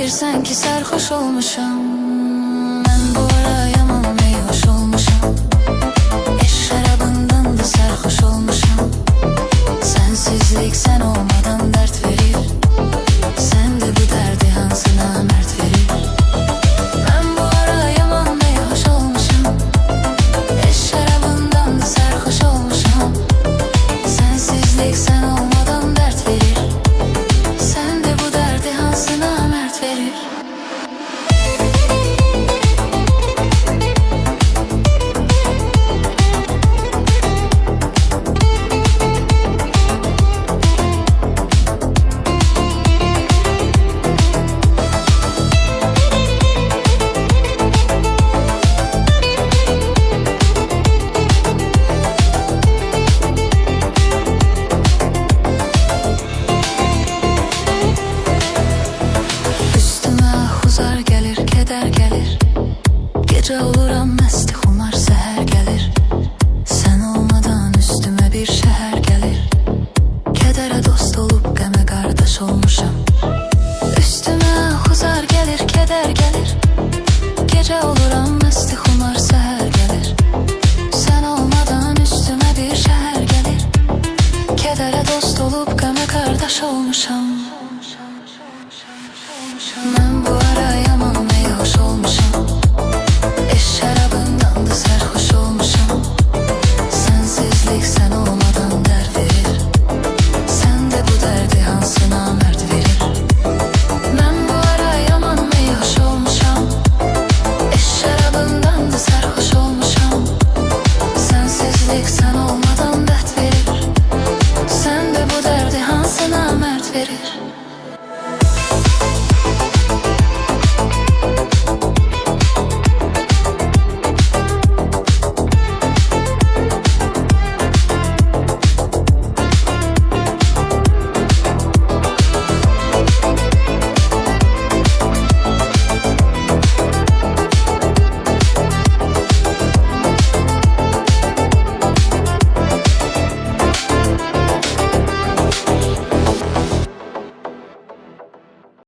Bilirsən ki sərxoş olmuşam. Mən bu ara yaman meyhoş olmuşam. Eş şərabından da sərxoş olmuşam. Sensizlik sən olmadan dert verir. Sən də bu dərdi hansı namərd verir. Mən bu ara yaman meyhoş olmuşam. Eş şərabından da sərxoş olmuşam. Sensizlik sən olmadan dert verir. Sən də bu dərdi hansı namərd verir. Huzar gəlir, kədər gəlir. Gecə oluram məsti xumar, səhər gəlir. Sən olmadan üstümə bir şəhər gəlir. Kədərə dost olub qəmə qardaş olmuşam. Üstümə huzar gəlir, kədər gəlir. Gecə oluram məsti xumar, səhər gəlir. Sən olmadan üstümə bir şəhər gəlir. Kədərə dost olub qəmə qardaş olmuşam. Mən bu ara yaman meyhoş olmuşam. Eş şərabından da sərxoş olmuşam. Sensizlik sən olmadan dərd verir. Sən də bu dərdi hansı namərd verir. Mən bu ara yaman meyhoş olmuşam. Eş şərabından da sərxoş olmuşam. Sensizlik sən olmadan dərd verir. Sən də bu dərdi hansı namərd verir.